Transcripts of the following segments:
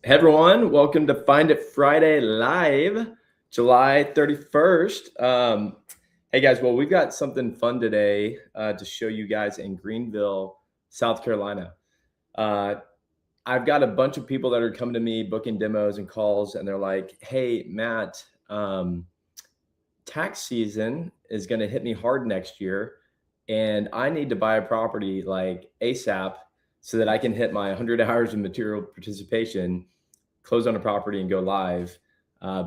Hey everyone, welcome to Find It Friday Live, July 31st. Hey guys, well, we've got something fun today to show you guys in Greenville, South Carolina. Uh, I've got a bunch of people that are coming to me booking demos and calls, and they're like, hey, Matt, tax season is going to hit me hard next year, and I need to buy a property like ASAP so that I can hit my 100 hours of material participation, close on a property and go live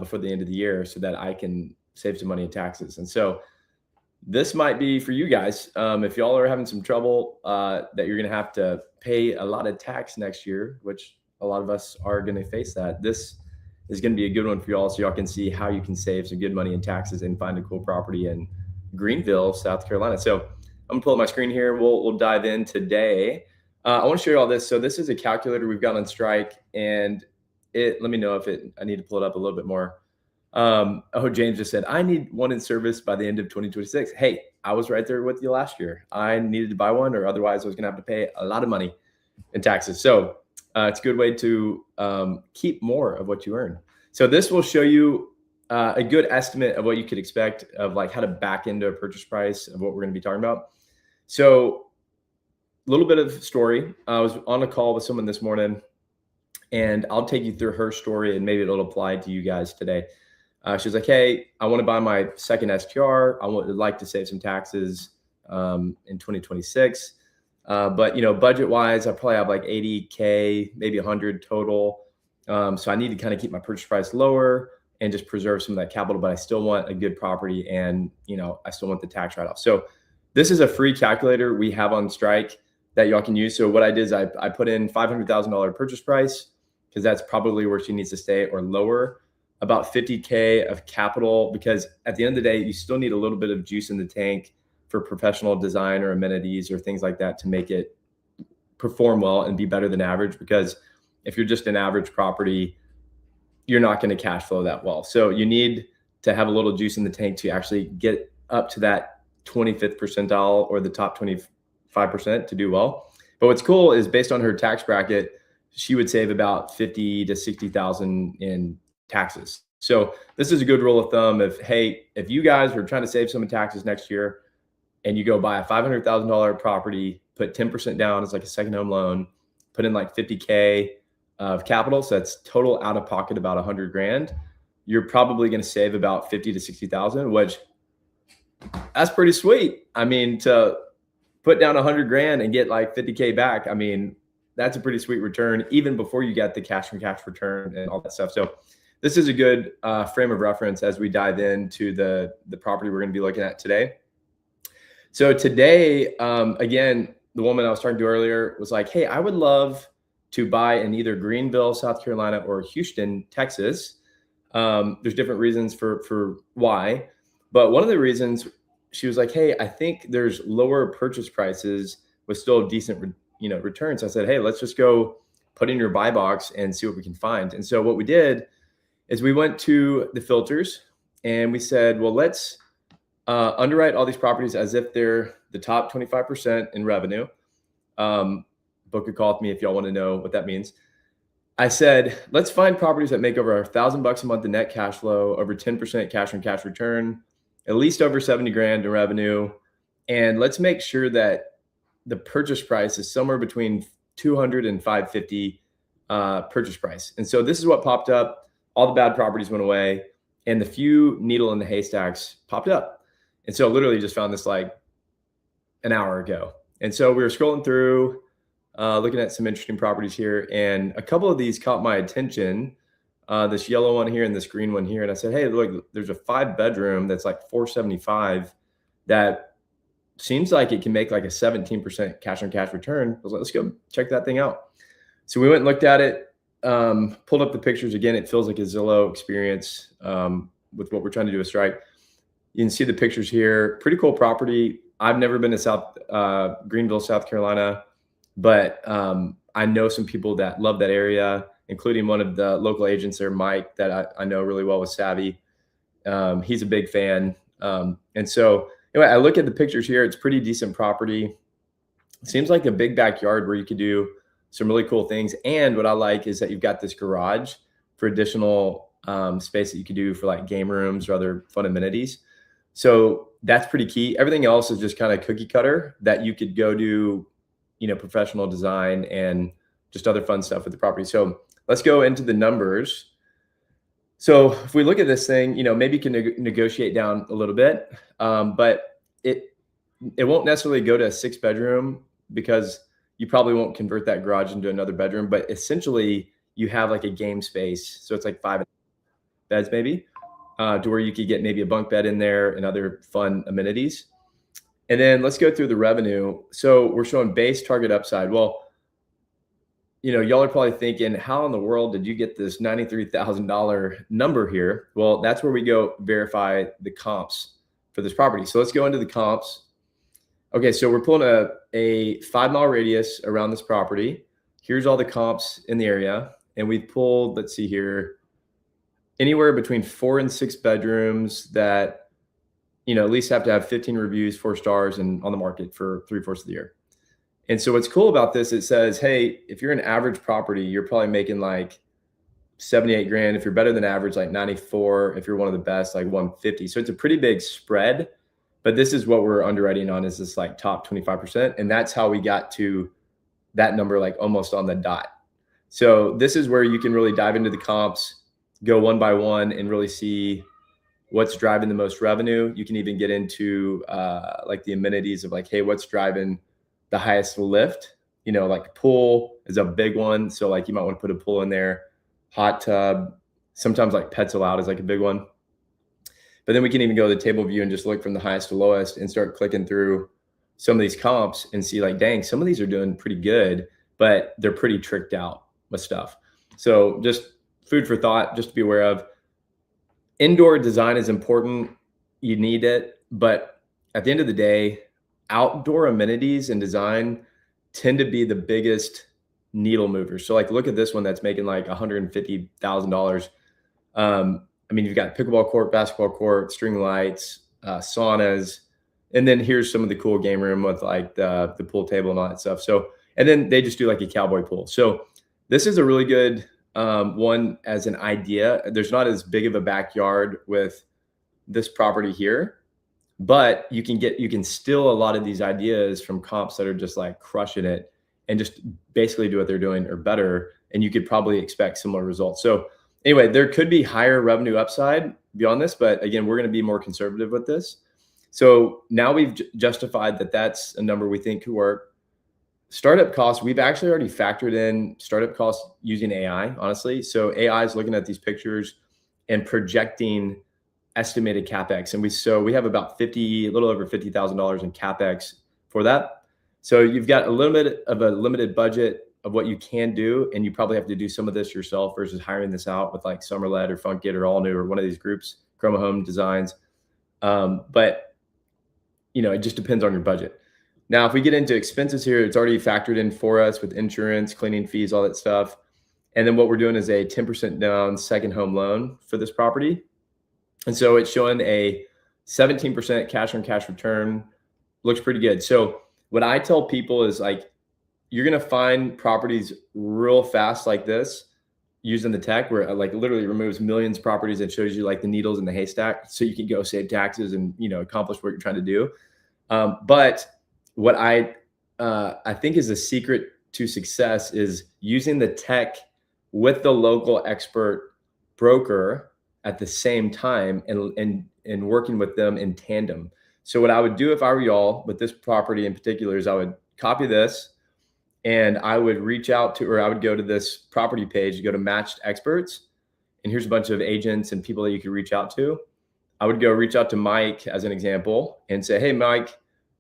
before the end of the year so that I can save some money in taxes. And so this might be for you guys. If y'all are having some trouble that you're going to have to pay a lot of tax next year, which a lot of us are going to face that, this is going to be a good one for y'all so y'all can see how you can save some good money in taxes and find a cool property in Greenville, South Carolina. So I'm going to pull up my screen here. We'll dive in today. I want to show you all this. So this is a calculator we've got on strike, and let me know if I need to pull it up a little bit more. James just said, I need one in service by the end of 2026. Hey, I was right there with you last year. I needed to buy one, or otherwise I was going to have to pay a lot of money in taxes. So it's a good way to keep more of what you earn. So this will show you a good estimate of what you could expect of like how to back into a purchase price of what we're going to be talking about. So a little bit of story. I was on a call with someone this morning, and I'll take you through her story and maybe it'll apply to you guys today. She was like, hey, I want to buy my second STR. I would like to save some taxes in 2026. But, budget wise, I probably have like 80K, maybe 100 total. So I need to kind of keep my purchase price lower and just preserve some of that capital, but I still want a good property and, I still want the tax write-off. So this is a free calculator we have on strike that y'all can use. So what I did is I put in $500,000 purchase price, because that's probably where she needs to stay, or lower, about 50K of capital, because at the end of the day, you still need a little bit of juice in the tank for professional design or amenities or things like that to make it perform well and be better than average. Because if you're just an average property, you're not going to cash flow that well. So you need to have a little juice in the tank to actually get up to that 25th percentile or the top 25% to do well. But what's cool is, based on her tax bracket, she would save about 50 to 60,000 in taxes. So this is a good rule of thumb. If you guys are trying to save some in taxes next year, and you go buy a $500,000 property, put 10% down as like a second home loan, put in like 50K of capital, so that's total out of pocket about 100 grand, you're probably going to save about 50 to 60,000, which that's pretty sweet. I mean, to put down 100 grand and get like 50K back, I mean, that's a pretty sweet return, even before you get the cash from cash return and all that stuff. So this is a good frame of reference as we dive into the property we're going to be looking at today. So today, again, the woman I was talking to earlier was like, hey, I would love to buy in either Greenville, South Carolina, or Houston, Texas. There's different reasons for why, but one of the reasons, she was like, hey, I think there's lower purchase prices with still decent returns. I said, hey, let's just go put in your buy box and see what we can find. And so what we did is we went to the filters and we said, well, let's underwrite all these properties as if they're the top 25% in revenue. Book a call with me if y'all want to know what that means. I said, let's find properties that make over $1,000 a month in net cash flow, over 10% cash on cash return, at least over 70 grand in revenue. And let's make sure that the purchase price is somewhere between 200 and 550 purchase price. And so this is what popped up. All the bad properties went away, and the few needle in the haystacks popped up. And so literally just found this like an hour ago. And so we were scrolling through, looking at some interesting properties here, and a couple of these caught my attention. This yellow one here and this green one here. And I said, hey, look, there's a 5-bedroom that's like 475 that seems like it can make like a 17% cash on cash return. I was like, let's go check that thing out. So we went and looked at it, pulled up the pictures. Again, it feels like a Zillow experience with what we're trying to do with strike. You can see the pictures here. Pretty cool property. I've never been to Greenville, South Carolina, but I know some people that love that area, including one of the local agents there, Mike, that I know really well with Savvy. He's a big fan. And so anyway, I look at the pictures here. It's pretty decent property. It seems like a big backyard where you could do some really cool things. And what I like is that you've got this garage for additional space that you could do for like game rooms or other fun amenities. So that's pretty key. Everything else is just kind of cookie cutter that you could go do, professional design and just other fun stuff with the property. So let's go into the numbers. So if we look at this thing, maybe you can negotiate down a little bit, but it won't necessarily go to a 6-bedroom because you probably won't convert that garage into another bedroom. But essentially, you have like a game space, so it's like 5 beds maybe, to where you could get maybe a bunk bed in there and other fun amenities. And then let's go through the revenue. So we're showing base, target, upside. Well, y'all are probably thinking, how in the world did you get this $93,000 number here? Well, that's where we go verify the comps for this property. So let's go into the comps. Okay, so we're pulling a 5-mile radius around this property. Here's all the comps in the area. And we've pulled, let's see here, anywhere between 4 and 6 bedrooms that, at least have to have 15 reviews, 4 stars, and on the market for 3/4 of the year. And so what's cool about this, it says, hey, if you're an average property, you're probably making like 78 grand. If you're better than average, like 94. If you're one of the best, like 150. So it's a pretty big spread, but this is what we're underwriting on, is this like top 25%. And that's how we got to that number, like almost on the dot. So this is where you can really dive into the comps, go one by one and really see what's driving the most revenue. You can even get into like the amenities of like, hey, what's driving the highest lift? Like pool is a big one. So like you might want to put a pool in there, hot tub, sometimes like pets allowed is like a big one. But then we can even go to the table view and just look from the highest to lowest and start clicking through some of these comps and see like, dang, some of these are doing pretty good, but they're pretty tricked out with stuff. So just food for thought, just to be aware of. Indoor design is important. You need it. But at the end of the day, outdoor amenities and design tend to be the biggest needle movers. So like, look at this one that's making like $150,000. You've got pickleball court, basketball court, string lights, saunas. And then here's some of the cool game room with like the pool table and all that stuff. So, and then they just do like a cowboy pool. So this is a really good one as an idea. There's not as big of a backyard with this property here, but you can steal a lot of these ideas from comps that are just like crushing it and just basically do what they're doing or better. And you could probably expect similar results. So anyway, there could be higher revenue upside beyond this, but again, we're going to be more conservative with this. So now we've justified that that's a number we think could work. Startup costs, we've actually already factored in startup costs using AI, honestly. So AI is looking at these pictures and projecting estimated CapEx. And we have about a little over $50,000 in CapEx for that. So you've got a little bit of a limited budget of what you can do. And you probably have to do some of this yourself versus hiring this out with like Summerled or Funkit or All New or one of these groups, Chroma Home Designs. But it just depends on your budget. Now, if we get into expenses here, it's already factored in for us with insurance, cleaning fees, all that stuff. And then what we're doing is a 10% down second home loan for this property. And so it's showing a 17% cash on cash return. Looks pretty good. So what I tell people is like, you're going to find properties real fast like this using the tech where it like literally removes millions of properties and shows you like the needles in the haystack so you can go save taxes and, accomplish what you're trying to do. But what I think is the secret to success is using the tech with the local expert broker at the same time and working with them in tandem. So what I would do if I were y'all with this property in particular is I would copy this and I would reach out to, or I would go to this property page, go to matched experts. And here's a bunch of agents and people that you could reach out to. I would go reach out to Mike as an example and say, hey, Mike,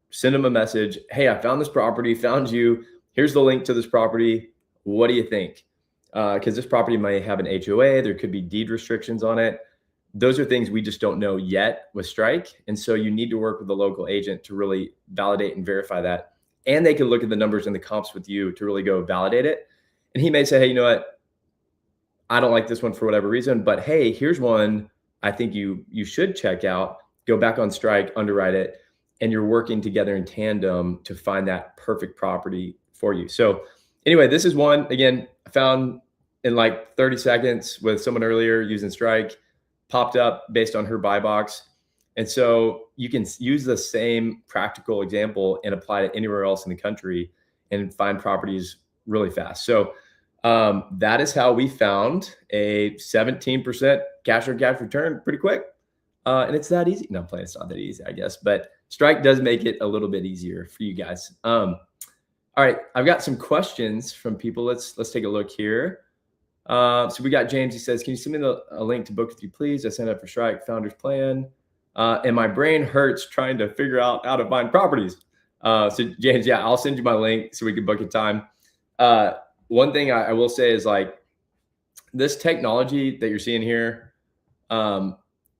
send him a message. Hey, I found this property, found you. Here's the link to this property. What do you think? Because this property may have an HOA. There could be deed restrictions on it. Those are things we just don't know yet with Strike. And so you need to work with the local agent to really validate and verify that. And they can look at the numbers and the comps with you to really go validate it. And he may say, hey, you know what? I don't like this one for whatever reason, but hey, here's one I think you should check out. Go back on Strike, underwrite it. And you're working together in tandem to find that perfect property for you. So Anyway, this is one, again, I found in like 30 seconds with someone earlier using Strike, popped up based on her buy box. And so you can use the same practical example and apply it anywhere else in the country and find properties really fast. So that is how we found a 17% cash on cash return pretty quick. And it's that easy. No, I'm playing, it's not that easy, I guess, but Strike does make it a little bit easier for you guys. All right, I've got some questions from people. Let's take a look here. So we got James. He says, "Can you send me a link to book with you, please? I signed up for Strike Founders Plan, and my brain hurts trying to figure out how to find properties." So James, yeah, I'll send you my link so we can book a time. One thing I will say is like this technology that you're seeing here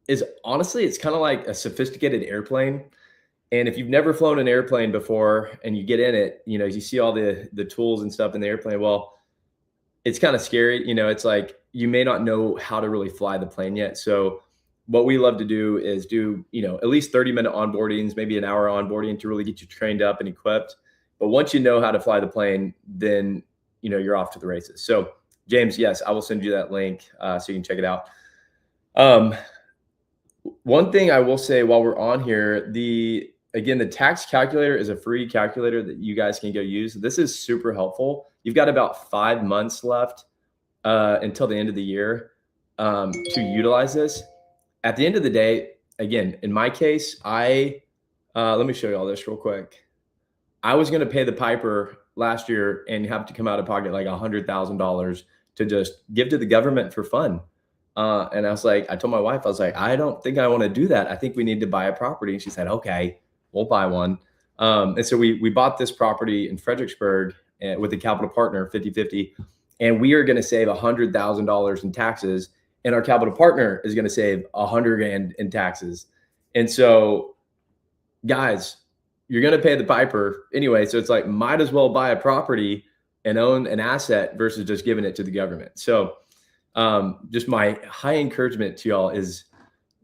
is honestly, it's kind of like a sophisticated airplane. And if you've never flown an airplane before and you get in it, you know, you see all the tools and stuff in the airplane. Well, it's kind of scary. You know, it's like you may not know how to really fly the plane yet. So what we love to do is do, you know, at least 30-minute onboardings, maybe an hour onboarding to really get you trained up and equipped. But once you know how to fly the plane, then, you know, you're off to the races. So James, yes, I will send you that link so you can check it out. One thing I will say while we're on here, again, the tax calculator is a free calculator that you guys can go use. This is super helpful. You've got about 5 months left until the end of the year to utilize this. At the end of the day, again, in my case, let me show you all this real quick. I was going to pay the piper last year and have to come out of pocket like $100,000 to just give to the government for fun. And I was like, I told my wife, I was like, I don't think I want to do that. I think we need to buy a property. And she said, okay, we'll buy one. And so we bought this property in Fredericksburg with a capital partner, 50-50. And we are going to save $100,000 in taxes. And our capital partner is going to save $100,000 in taxes. And so guys, you're going to pay the piper anyway. So it's like, might as well buy a property and own an asset versus just giving it to the government. So just my high encouragement to y'all is,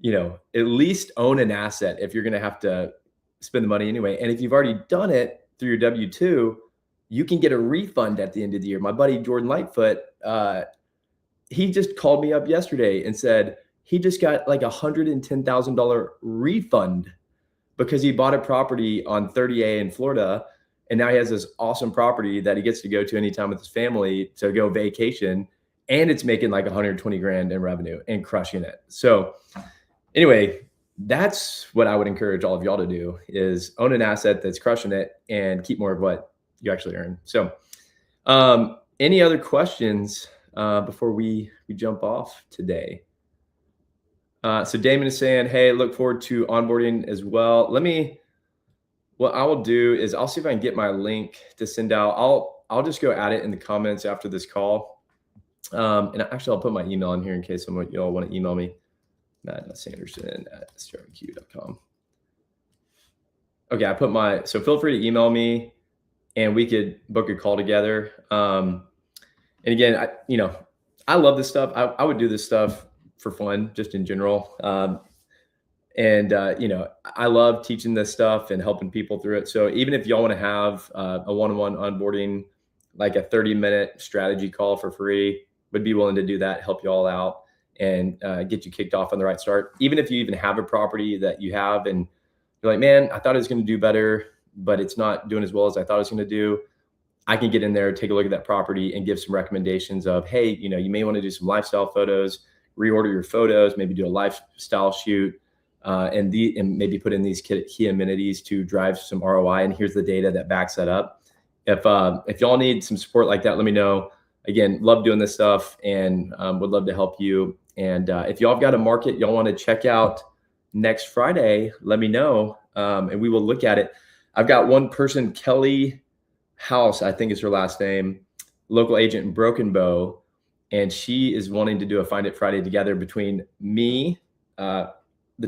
you know, at least own an asset if you're going to have to spend the money anyway. And if you've already done it through your W-2, you can get a refund at the end of the year. My buddy, Jordan Lightfoot, he just called me up yesterday and said he just got like $110,000 refund because he bought a property on 30A in Florida. And now he has this awesome property that he gets to go to anytime with his family to go vacation. And it's making like 120 grand in revenue and crushing it. So anyway, that's what I would encourage all of y'all to do is own an asset that's crushing it and keep more of what you actually earn. So any other questions before we jump off today? So Damon is saying, hey, look forward to onboarding as well. What I will do is I'll see if I can get my link to send out. I'll just go add it in the comments after this call. And actually I'll put my email in here in case some of y'all want to email me, matt.sanderson@striveq.com. Okay, I put so feel free to email me and we could book a call together. And again, I love this stuff. I would do this stuff for fun, just in general. I love teaching this stuff and helping people through it. So even if y'all want to have a one-on-one onboarding, like a 30-minute strategy call for free, would be willing to do that, help you all out and get you kicked off on the right start. Even if you even have a property that you have and you're like, man, I thought it was going to do better, but it's not doing as well as I thought it was going to do. I can get in there, take a look at that property and give some recommendations of, hey, you may want to do some lifestyle photos, reorder your photos, maybe do a lifestyle shoot, and maybe put in these key amenities to drive some ROI. And here's the data that backs that up. If y'all need some support like that, let me know. Again, love doing this stuff and would love to help you. And if y'all have got a market y'all want to check out next Friday, let me know and we will look at it. I've got one person, Kelly House, I think is her last name, local agent in Broken Bow. And she is wanting to do a Find It Friday together between me, the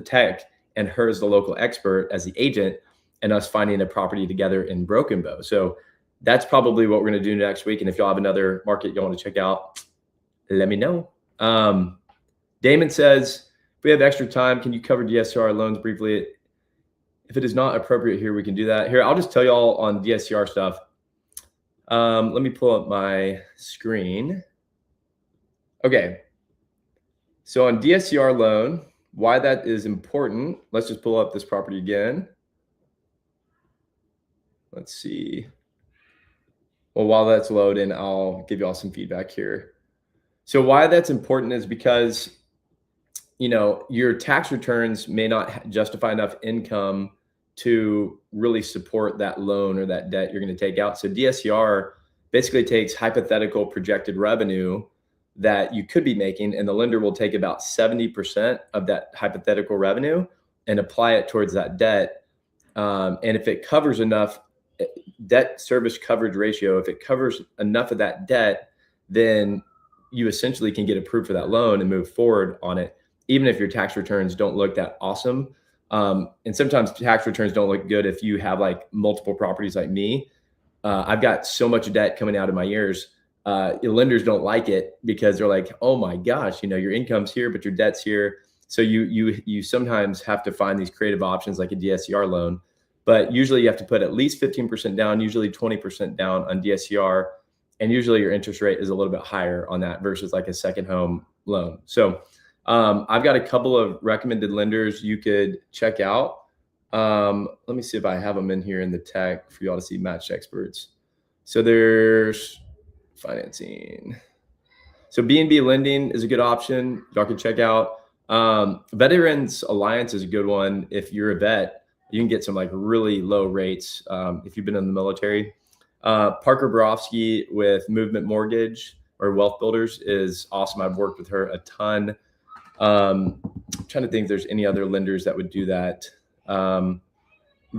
tech, and her as the local expert as the agent, and us finding a property together in Broken Bow. So that's probably what we're going to do next week. And if y'all have another market you want to check out, let me know. Damon says, if we have extra time, can you cover DSCR loans briefly? If it is not appropriate here, we can do that. Here, I'll just tell y'all on DSCR stuff. Let me pull up my screen. Okay. So on DSCR loan, why that is important, let's just pull up this property again. Let's see. Well, while that's loading, I'll give you all some feedback here. So why that's important is because, your tax returns may not justify enough income to really support that loan or that debt you're going to take out. So DSCR basically takes hypothetical projected revenue that you could be making, and the lender will take about 70% of that hypothetical revenue and apply it towards that debt. And if it covers enough, debt service coverage ratio, if it covers enough of that debt, then you essentially can get approved for that loan and move forward on it, even if your tax returns don't look that awesome. And sometimes tax returns don't look good if you have like multiple properties like me. I've got so much debt coming out of my ears. Lenders don't like it because they're like, oh my gosh, your income's here, but your debt's here. So you sometimes have to find these creative options like a DSCR loan, but usually you have to put at least 15% down, usually 20% down on DSCR. And usually your interest rate is a little bit higher on that versus like a second home loan. So I've got a couple of recommended lenders you could check out. Let me see if I have them in here in the tag for y'all to see. Match Experts. So there's financing. So BNB lending is a good option. Y'all can check out. Veterans Alliance is a good one. If you're a vet, you can get some like really low rates if you've been in the military. Parker Borofsky with Movement Mortgage or Wealth Builders is awesome. I've worked with her a ton. I'm trying to think if there's any other lenders that would do that.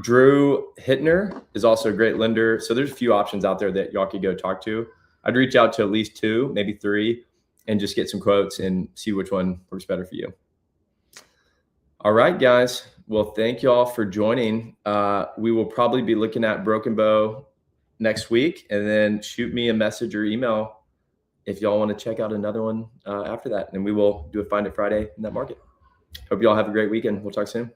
Drew Hittner is also a great lender. So there's a few options out there that y'all could go talk to. I'd reach out to at least 2, maybe 3, and just get some quotes and see which one works better for you. All right, guys. Well, thank you all for joining. We will probably be looking at Broken Bow next week, and then shoot me a message or email if y'all want to check out another one after that. And we will do a Find It Friday in that market. Hope you all have a great weekend. We'll talk soon.